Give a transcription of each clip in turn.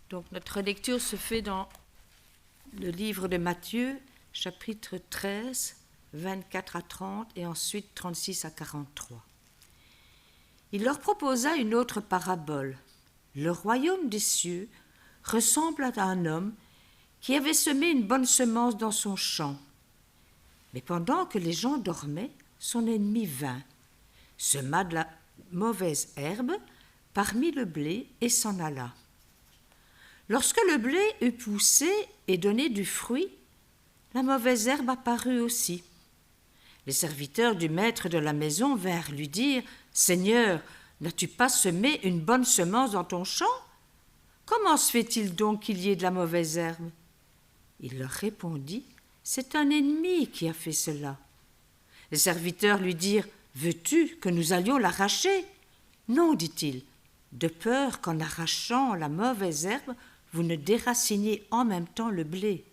Donc notre lecture se fait dans le livre de Matthieu, chapitre 13, 24 à 30 et ensuite 36 à 43. Il leur proposa une autre parabole. Le royaume des cieux ressemble à un homme qui avait semé une bonne semence dans son champ. Mais pendant que les gens dormaient, son ennemi vint, sema de la mauvaise herbe parmi le blé et s'en alla. Lorsque le blé eut poussé et donné du fruit, la mauvaise herbe apparut aussi. Les serviteurs du maître de la maison vinrent lui dire « Seigneur, n'as-tu pas semé une bonne semence dans ton champ? Comment se fait-il donc qu'il y ait de la mauvaise herbe ?» Il leur répondit « C'est un ennemi qui a fait cela. » Les serviteurs lui dirent « Veux-tu que nous allions l'arracher ?» « Non, dit-il, de peur qu'en arrachant la mauvaise herbe, vous ne déraciniez en même temps le blé.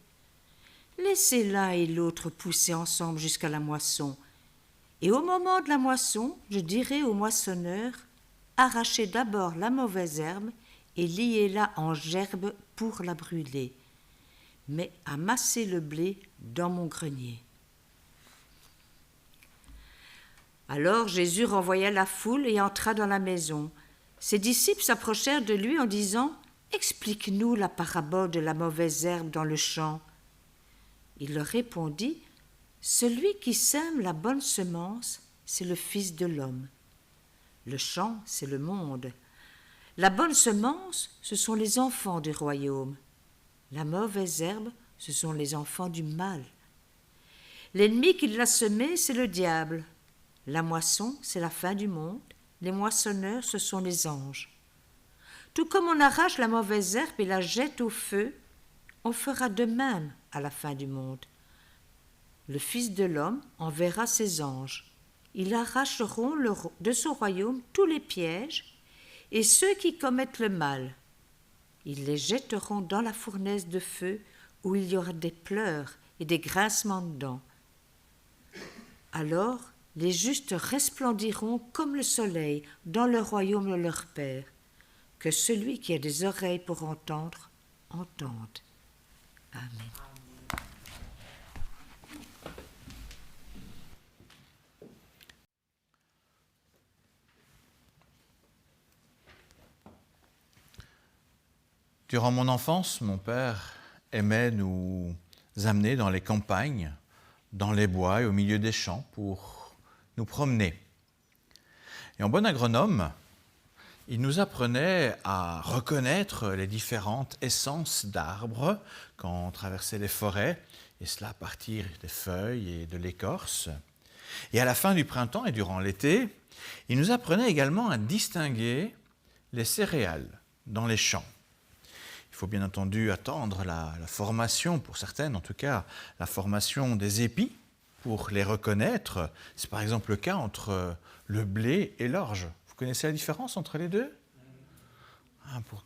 Laissez l'un et l'autre pousser ensemble jusqu'à la moisson. Et au moment de la moisson, je dirai au moissonneur, arrachez d'abord la mauvaise herbe et liez-la en gerbes pour la brûler. Mais amassez le blé dans mon grenier. » Alors Jésus renvoya la foule et entra dans la maison. Ses disciples s'approchèrent de lui en disant « Explique-nous la parabole de la mauvaise herbe dans le champ. » Il leur répondit « Celui qui sème la bonne semence, c'est le Fils de l'homme. Le champ, c'est le monde. La bonne semence, ce sont les enfants du royaume. La mauvaise herbe, ce sont les enfants du mal. L'ennemi qui l'a semé, c'est le diable. La moisson, c'est la fin du monde. Les moissonneurs, ce sont les anges. Tout comme on arrache la mauvaise herbe et la jette au feu, on fera de même à la fin du monde. Le Fils de l'homme enverra ses anges. Ils arracheront de son royaume tous les pièges et ceux qui commettent le mal. Ils les jetteront dans la fournaise de feu où il y aura des pleurs et des grincements de dents. Alors, les justes resplendiront comme le soleil dans le royaume de leur Père. Que celui qui a des oreilles pour entendre, entende. Amen. Durant mon enfance, mon père aimait nous amener dans les campagnes, dans les bois et au milieu des champs pour nous promener. Et en bon agronome, il nous apprenait à reconnaître les différentes essences d'arbres quand on traversait les forêts, et cela à partir des feuilles et de l'écorce. Et à la fin du printemps et durant l'été, il nous apprenait également à distinguer les céréales dans les champs. Il faut bien entendu attendre la formation, pour certaines en tout cas, la formation des épis pour les reconnaître. C'est par exemple le cas entre le blé et l'orge. Vous connaissez la différence entre les deux ?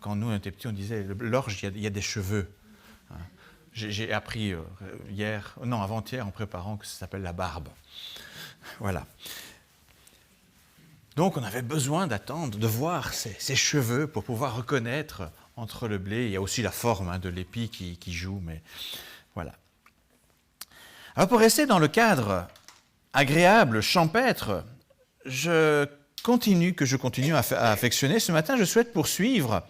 Quand nous, on était petits, on disait l'orge, il y a des cheveux. J'ai appris avant-hier, en préparant, que ça s'appelle la barbe. Voilà. Donc, on avait besoin d'attendre, de voir ces cheveux pour pouvoir reconnaître entre le blé. Il y a aussi la forme de l'épi qui joue, mais voilà. Alors, pour rester dans le cadre agréable, champêtre, je continue à affectionner. Ce matin, je souhaite poursuivre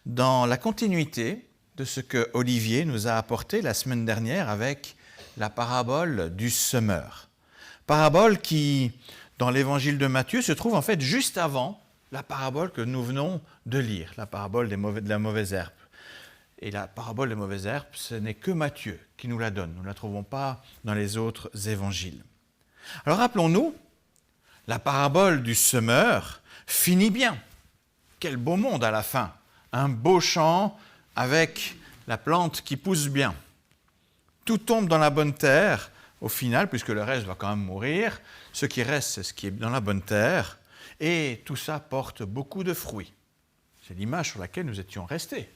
dans la continuité de ce que Olivier nous a apporté la semaine dernière avec la parabole du semeur. Parabole qui, dans l'évangile de Matthieu, se trouve en fait juste avant la parabole que nous venons de lire, la parabole de la mauvaise herbe. Et la parabole des mauvaises herbes, ce n'est que Matthieu qui nous la donne. Nous ne la trouvons pas dans les autres évangiles. Alors rappelons-nous, la parabole du semeur finit bien. Quel beau monde à la fin. Un beau champ avec la plante qui pousse bien. Tout tombe dans la bonne terre au final, puisque le reste va quand même mourir. Ce qui reste, c'est ce qui est dans la bonne terre. Et tout ça porte beaucoup de fruits. C'est l'image sur laquelle nous étions restés.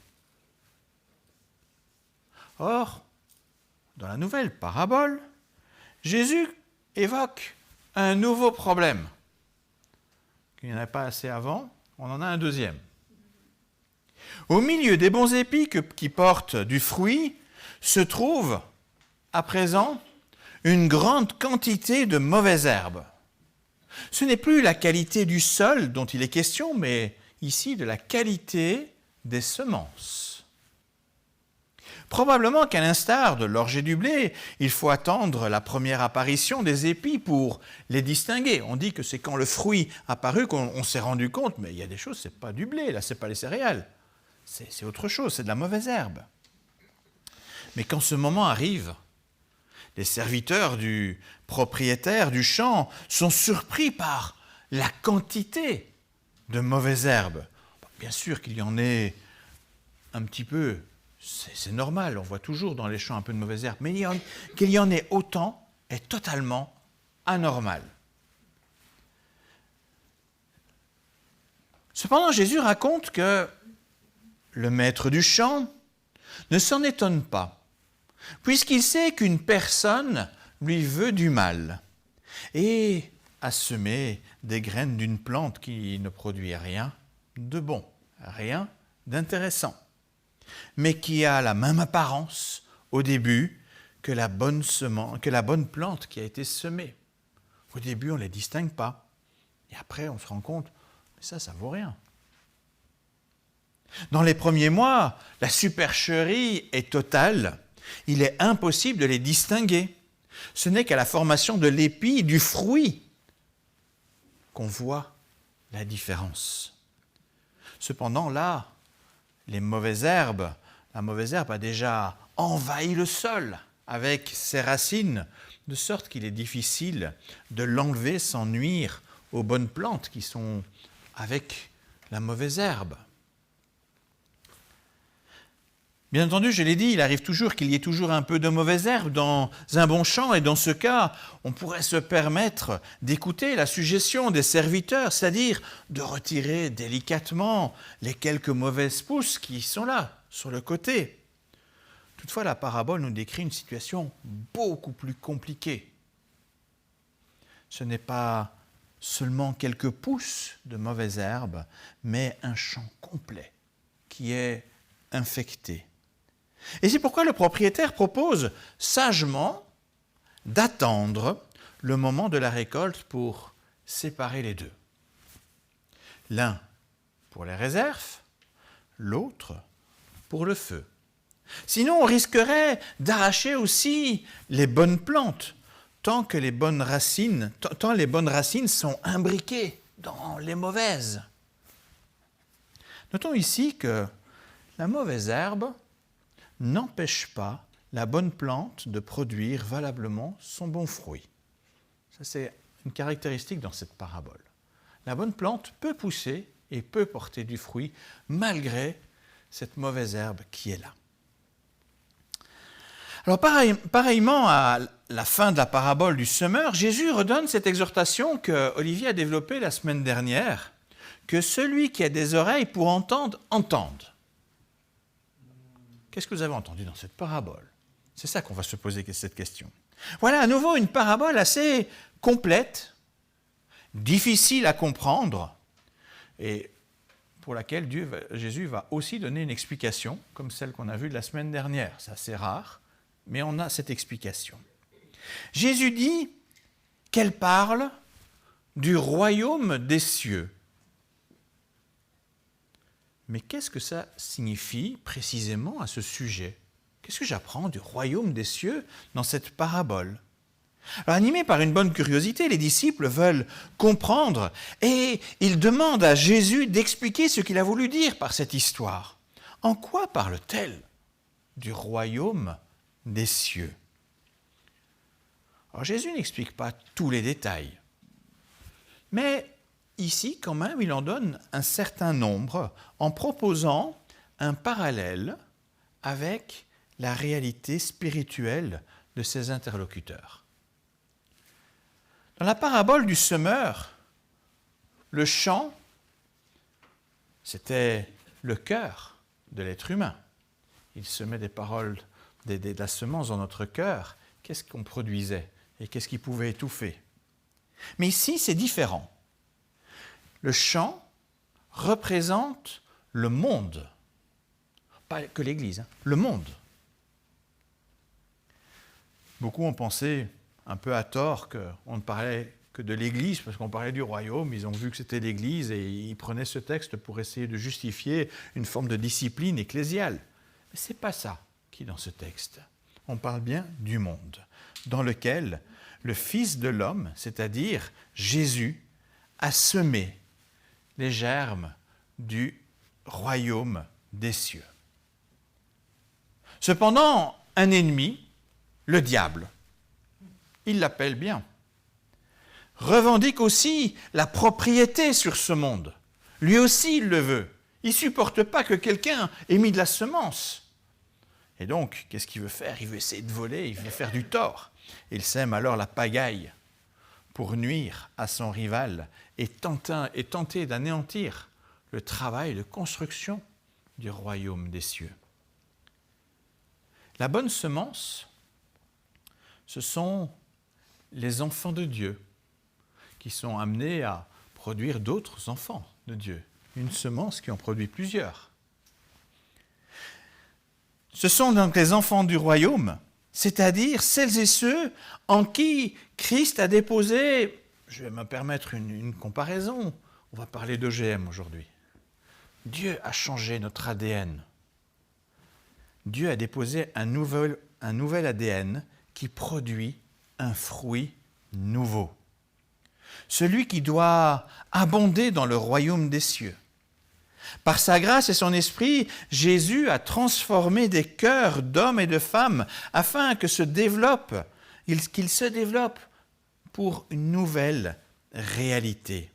Or, dans la nouvelle parabole, Jésus évoque un nouveau problème. Il n'y en avait pas assez avant, on en a un deuxième. Au milieu des bons épis qui portent du fruit se trouve à présent une grande quantité de mauvaises herbes. Ce n'est plus la qualité du sol dont il est question, mais ici de la qualité des semences. Probablement qu'à l'instar de l'orge et du blé, il faut attendre la première apparition des épis pour les distinguer. On dit que c'est quand le fruit apparu qu'on s'est rendu compte, mais il y a des choses, ce n'est pas du blé, là, ce n'est pas les céréales. C'est autre chose, c'est de la mauvaise herbe. Mais quand ce moment arrive, les serviteurs du propriétaire du champ sont surpris par la quantité de mauvaises herbes. Bien sûr qu'il y en ait un petit peu, c'est normal, on voit toujours dans les champs un peu de mauvaises herbes, mais qu'il y en ait autant est totalement anormal. Cependant, Jésus raconte que le maître du champ ne s'en étonne pas, puisqu'il sait qu'une personne lui veut du mal et a semé des graines d'une plante qui ne produit rien de bon, rien d'intéressant, mais qui a la même apparence au début que la bonne plante qui a été semée. Au début, on ne les distingue pas, et après, on se rend compte, mais ça vaut rien. Dans les premiers mois, la supercherie est totale. Il est impossible de les distinguer. Ce n'est qu'à la formation de l'épi, du fruit, qu'on voit la différence. Cependant, là, la mauvaise herbe a déjà envahi le sol avec ses racines, de sorte qu'il est difficile de l'enlever sans nuire aux bonnes plantes qui sont avec la mauvaise herbe. Bien entendu, je l'ai dit, il arrive toujours qu'il y ait toujours un peu de mauvaise herbe dans un bon champ, et dans ce cas, on pourrait se permettre d'écouter la suggestion des serviteurs, c'est-à-dire de retirer délicatement les quelques mauvaises pousses qui sont là, sur le côté. Toutefois, la parabole nous décrit une situation beaucoup plus compliquée. Ce n'est pas seulement quelques pousses de mauvaises herbes, mais un champ complet qui est infecté. Et c'est pourquoi le propriétaire propose sagement d'attendre le moment de la récolte pour séparer les deux. L'un pour les réserves, l'autre pour le feu. Sinon, on risquerait d'arracher aussi les bonnes plantes, tant les bonnes racines sont imbriquées dans les mauvaises. Notons ici que la mauvaise herbe n'empêche pas la bonne plante de produire valablement son bon fruit. Ça, c'est une caractéristique dans cette parabole. La bonne plante peut pousser et peut porter du fruit malgré cette mauvaise herbe qui est là. Alors, pareillement à la fin de la parabole du semeur, Jésus redonne cette exhortation que Olivier a développée la semaine dernière, que celui qui a des oreilles pour entendre, entende. Qu'est-ce que vous avez entendu dans cette parabole? C'est ça qu'on va se poser cette question. Voilà à nouveau une parabole assez complète, difficile à comprendre, et pour laquelle Jésus va aussi donner une explication, comme celle qu'on a vue la semaine dernière. C'est assez rare, mais on a cette explication. Jésus dit qu'elle parle du royaume des cieux. Mais qu'est-ce que ça signifie précisément à ce sujet? Qu'est-ce que j'apprends du royaume des cieux dans cette parabole? Alors, animés par une bonne curiosité, les disciples veulent comprendre et ils demandent à Jésus d'expliquer ce qu'il a voulu dire par cette histoire. En quoi parle-t-elle du royaume des cieux? Alors, Jésus n'explique pas tous les détails, mais ici, quand même, il en donne un certain nombre en proposant un parallèle avec la réalité spirituelle de ses interlocuteurs. Dans la parabole du semeur, le champ, c'était le cœur de l'être humain. Il semait des paroles, de la semence dans notre cœur. Qu'est-ce qu'on produisait et qu'est-ce qui pouvait étouffer? Mais ici, c'est différent. Le champ représente le monde pas que l'Église, le monde. Beaucoup ont pensé, un peu à tort, qu'on ne parlait que de l'Église, parce qu'on parlait du royaume, ils ont vu que c'était l'Église et ils prenaient ce texte pour essayer de justifier une forme de discipline ecclésiale. Mais ce n'est pas ça qui est dans ce texte. On parle bien du monde, dans lequel le Fils de l'homme, c'est-à-dire Jésus, a semé les germes du royaume des cieux. Cependant, un ennemi, le diable, il l'appelle bien, revendique aussi la propriété sur ce monde. Lui aussi, il le veut. Il ne supporte pas que quelqu'un ait mis de la semence. Et donc, qu'est-ce qu'il veut faire? Il veut essayer de voler, il veut faire du tort. Il sème alors la pagaille pour nuire à son rival et tenter d'anéantir le travail de construction du royaume des cieux. La bonne semence, ce sont les enfants de Dieu qui sont amenés à produire d'autres enfants de Dieu. Une semence qui en produit plusieurs. Ce sont donc les enfants du royaume, c'est-à-dire celles et ceux en qui Christ a déposé, je vais me permettre une comparaison, on va parler d'OGM aujourd'hui. Dieu a changé notre ADN. Dieu a déposé un nouvel ADN qui produit un fruit nouveau. Celui qui doit abonder dans le royaume des cieux. Par sa grâce et son esprit, Jésus a transformé des cœurs d'hommes et de femmes afin qu'ils se développent pour une nouvelle réalité.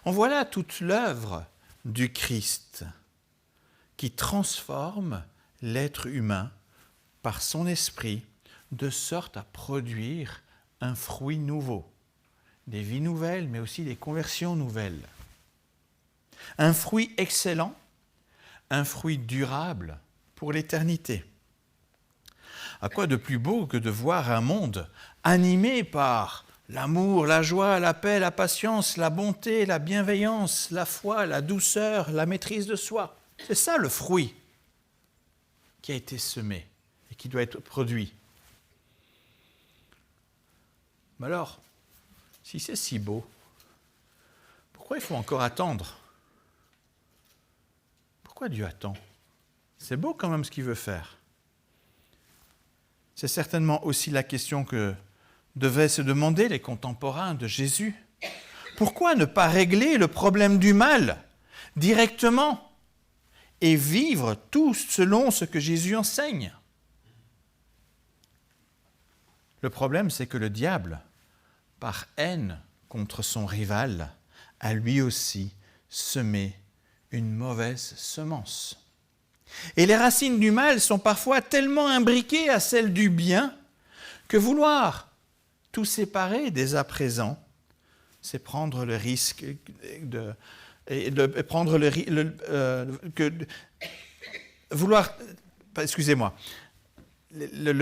On voit là toute l'œuvre du Christ qui transforme l'être humain par son esprit de sorte à produire un fruit nouveau, des vies nouvelles mais aussi des conversions nouvelles. Un fruit excellent, un fruit durable pour l'éternité. À quoi de plus beau que de voir un monde animé par l'amour, la joie, la paix, la patience, la bonté, la bienveillance, la foi, la douceur, la maîtrise de soi. C'est ça le fruit qui a été semé et qui doit être produit. Mais alors, si c'est si beau, pourquoi il faut encore attendre? Pourquoi Dieu attend? C'est beau quand même ce qu'il veut faire. C'est certainement aussi la question que devaient se demander les contemporains de Jésus. Pourquoi ne pas régler le problème du mal directement et vivre tout selon ce que Jésus enseigne? Le problème, c'est que le diable, par haine contre son rival, a lui aussi semé une mauvaise semence. Et les racines du mal sont parfois tellement imbriquées à celles du bien que vouloir tout séparer dès à présent, c'est prendre le risque le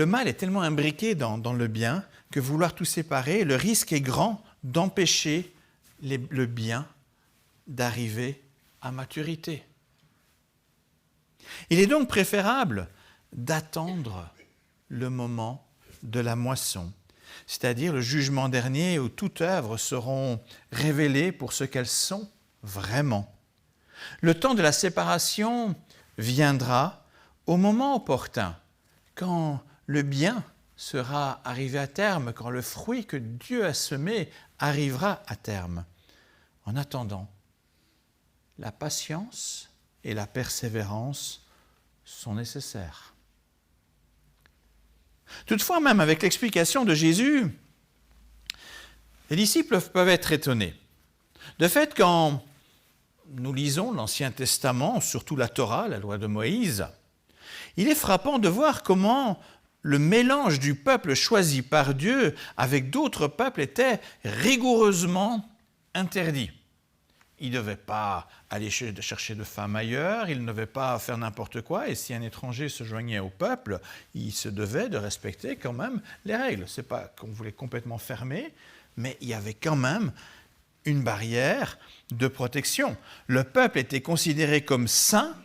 mal est tellement imbriqué dans le bien que vouloir tout séparer, le risque est grand d'empêcher le bien d'arriver à maturité. Il est donc préférable d'attendre le moment de la moisson, c'est-à-dire le jugement dernier où toutes œuvres seront révélées pour ce qu'elles sont vraiment. Le temps de la séparation viendra au moment opportun, quand le bien sera arrivé à terme, quand le fruit que Dieu a semé arrivera à terme. En attendant, la patience et la persévérance sont nécessaires. Toutefois, même avec l'explication de Jésus, les disciples peuvent être étonnés. De fait, quand nous lisons l'Ancien Testament, surtout la Torah, la loi de Moïse, il est frappant de voir comment le mélange du peuple choisi par Dieu avec d'autres peuples était rigoureusement interdit. Il ne devait pas aller chercher de femmes ailleurs, il ne devait pas faire n'importe quoi, et si un étranger se joignait au peuple, il se devait de respecter quand même les règles. Ce n'est pas qu'on voulait complètement fermer, mais il y avait quand même une barrière de protection. Le peuple était considéré comme saint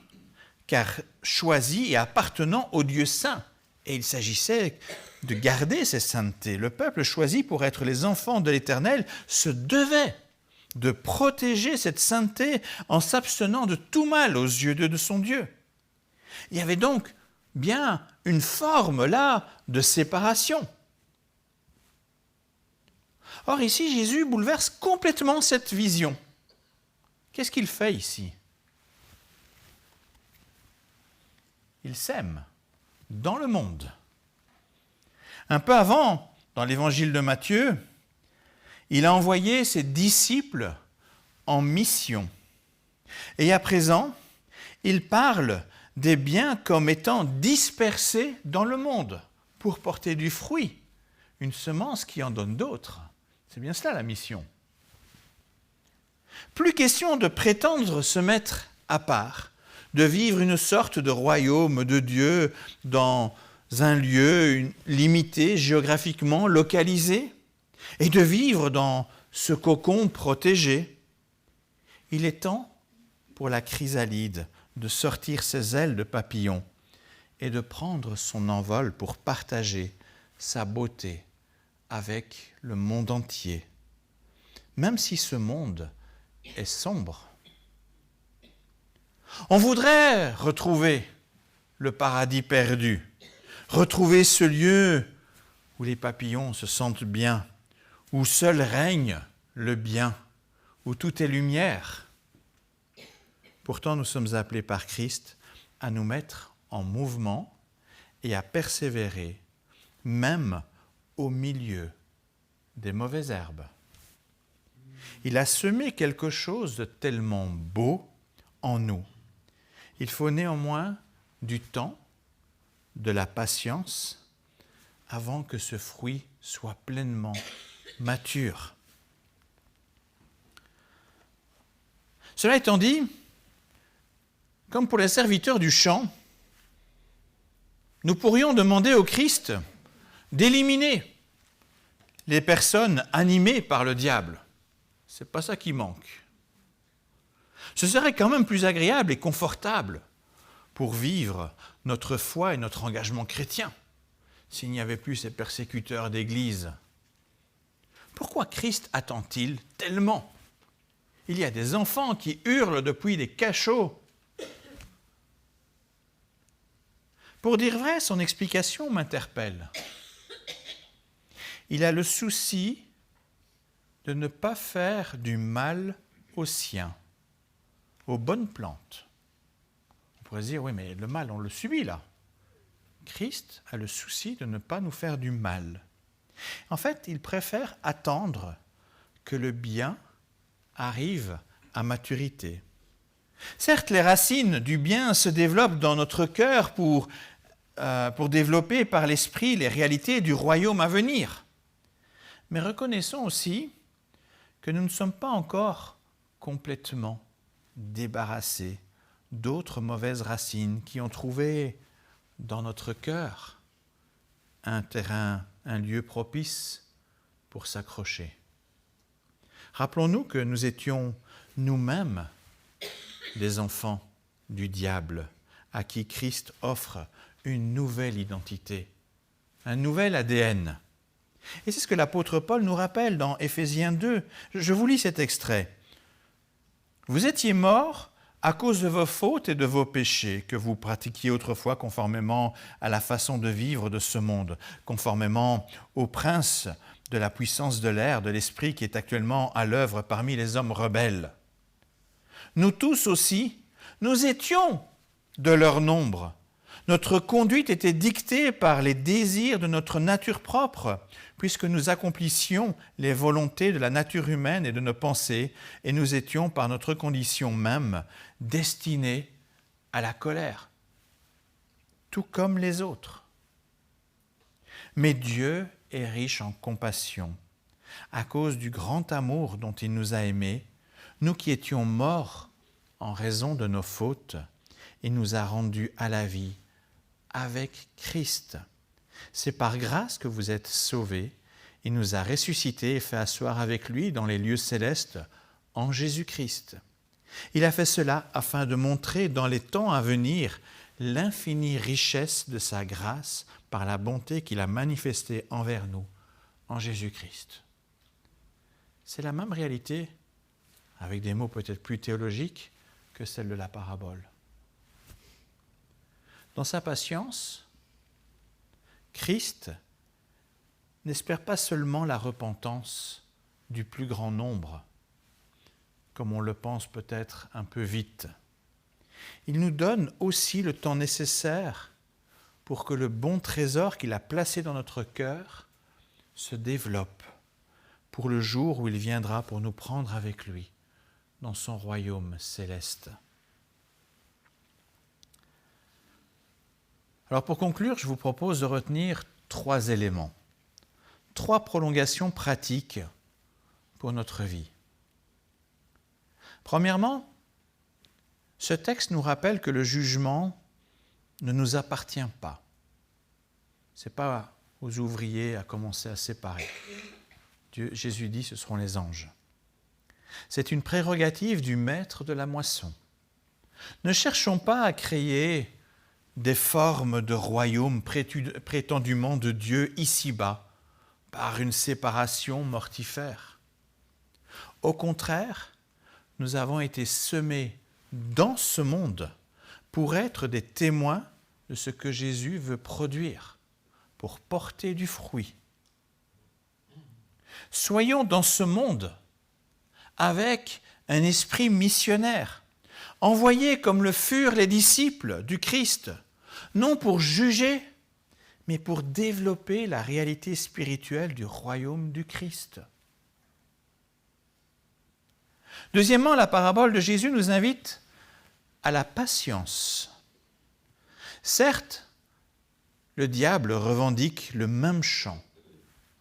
car choisi et appartenant au Dieu saint. Et il s'agissait de garder ces saintetés. Le peuple choisi pour être les enfants de l'Éternel se devait de protéger cette sainteté en s'abstenant de tout mal aux yeux de son Dieu. Il y avait donc bien une forme là de séparation. Or ici, Jésus bouleverse complètement cette vision. Qu'est-ce qu'il fait ici? Il sème dans le monde. Un peu avant, dans l'évangile de Matthieu, il a envoyé ses disciples en mission. Et à présent, il parle des biens comme étant dispersés dans le monde pour porter du fruit, une semence qui en donne d'autres. C'est bien cela la mission. Plus question de prétendre se mettre à part, de vivre une sorte de royaume de Dieu dans un lieu limité, géographiquement localisé, et de vivre dans ce cocon protégé. Il est temps pour la chrysalide de sortir ses ailes de papillon et de prendre son envol pour partager sa beauté avec le monde entier, même si ce monde est sombre. On voudrait retrouver le paradis perdu, retrouver ce lieu où les papillons se sentent bien, où seul règne le bien, où tout est lumière. Pourtant, nous sommes appelés par Christ à nous mettre en mouvement et à persévérer, même au milieu des mauvaises herbes. Il a semé quelque chose de tellement beau en nous. Il faut néanmoins du temps, de la patience, avant que ce fruit soit pleinement mature. Cela étant dit, comme pour les serviteurs du champ, nous pourrions demander au Christ d'éliminer les personnes animées par le diable. Ce n'est pas ça qui manque. Ce serait quand même plus agréable et confortable pour vivre notre foi et notre engagement chrétien s'il n'y avait plus ces persécuteurs d'Église. Pourquoi Christ attend-il tellement? Il y a des enfants qui hurlent depuis des cachots. Pour dire vrai, son explication m'interpelle. Il a le souci de ne pas faire du mal aux siens, aux bonnes plantes. On pourrait se dire, oui, mais le mal, on le subit là. Christ a le souci de ne pas nous faire du mal. En fait, il préfère attendre que le bien arrive à maturité. Certes, les racines du bien se développent dans notre cœur pour développer par l'esprit les réalités du royaume à venir. Mais reconnaissons aussi que nous ne sommes pas encore complètement débarrassés d'autres mauvaises racines qui ont trouvé dans notre cœur un terrain, un lieu propice pour s'accrocher. Rappelons-nous que nous étions nous-mêmes des enfants du diable à qui Christ offre une nouvelle identité, un nouvel ADN. Et c'est ce que l'apôtre Paul nous rappelle dans Éphésiens 2. Je vous lis cet extrait. « Vous étiez morts à cause de vos fautes et de vos péchés que vous pratiquiez autrefois conformément à la façon de vivre de ce monde, conformément au prince de la puissance de l'air, de l'esprit qui est actuellement à l'œuvre parmi les hommes rebelles. Nous tous aussi, nous étions de leur nombre. Notre conduite était dictée par les désirs de notre nature propre, puisque nous accomplissions les volontés de la nature humaine et de nos pensées, et nous étions par notre condition même destinés à la colère, tout comme les autres. Mais Dieu est riche en compassion, à cause du grand amour dont il nous a aimés, nous qui étions morts en raison de nos fautes, il nous a rendus à la vie avec Christ. C'est par grâce que vous êtes sauvés. Il nous a ressuscités et fait asseoir avec lui dans les lieux célestes en Jésus-Christ. Il a fait cela afin de montrer dans les temps à venir l'infinie richesse de sa grâce par la bonté qu'il a manifestée envers nous en Jésus-Christ. C'est la même réalité, avec des mots peut-être plus théologiques, que celle de la parabole. Dans sa patience, Christ n'espère pas seulement la repentance du plus grand nombre, comme on le pense peut-être un peu vite. Il nous donne aussi le temps nécessaire pour que le bon trésor qu'il a placé dans notre cœur se développe pour le jour où il viendra pour nous prendre avec lui dans son royaume céleste. Alors pour conclure, je vous propose de retenir 3 éléments, 3 prolongations pratiques pour notre vie. Premièrement, ce texte nous rappelle que le jugement ne nous appartient pas. Ce n'est pas aux ouvriers à commencer à séparer. Jésus dit, ce seront les anges. C'est une prérogative du maître de la moisson. Ne cherchons pas à créer des formes de royaume prétendument de Dieu ici-bas par une séparation mortifère. Au contraire, nous avons été semés dans ce monde pour être des témoins de ce que Jésus veut produire, pour porter du fruit. Soyons dans ce monde avec un esprit missionnaire, envoyés comme le furent les disciples du Christ, non pour juger, mais pour développer la réalité spirituelle du royaume du Christ. Deuxièmement, la parabole de Jésus nous invite à la patience. Certes, le diable revendique le même champ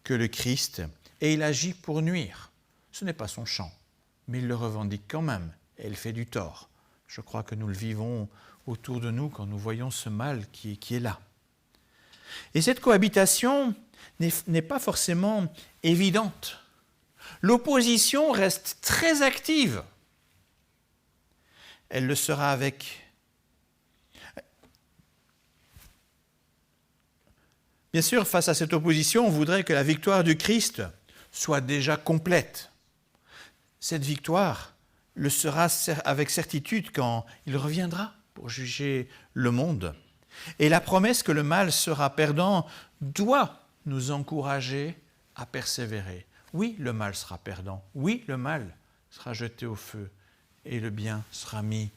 que le Christ et il agit pour nuire. Ce n'est pas son champ, mais il le revendique quand même et il fait du tort. Je crois que nous le vivons autour de nous quand nous voyons ce mal qui est là. Et cette cohabitation n'est pas forcément évidente. L'opposition reste très active. Elle le sera avec... Bien sûr, face à cette opposition, on voudrait que la victoire du Christ soit déjà complète. Cette victoire le sera avec certitude quand il reviendra pour juger le monde. Et la promesse que le mal sera perdant doit nous encourager à persévérer. Oui, le mal sera perdant. Oui, le mal sera jeté au feu et le bien sera mis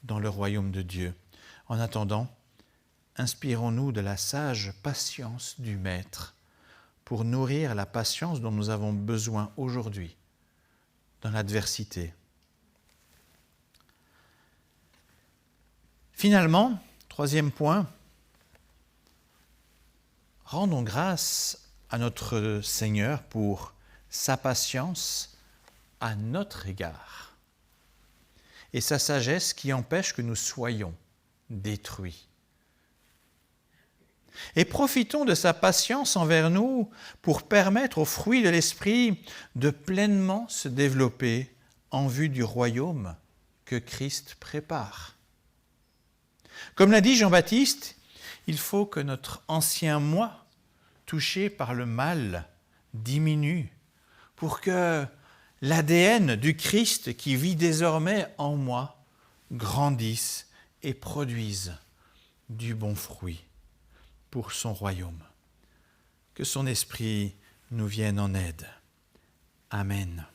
dans le royaume de Dieu. En attendant, inspirons-nous de la sage patience du Maître pour nourrir la patience dont nous avons besoin aujourd'hui dans l'adversité. Finalement, 3e point, rendons grâce à notre Seigneur pour sa patience à notre égard et sa sagesse qui empêche que nous soyons détruits. Et profitons de sa patience envers nous pour permettre aux fruits de l'Esprit de pleinement se développer en vue du royaume que Christ prépare. Comme l'a dit Jean-Baptiste, il faut que notre ancien moi, touché par le mal, diminue pour que l'ADN du Christ qui vit désormais en moi grandisse et produise du bon fruit pour son royaume. Que son esprit nous vienne en aide. Amen.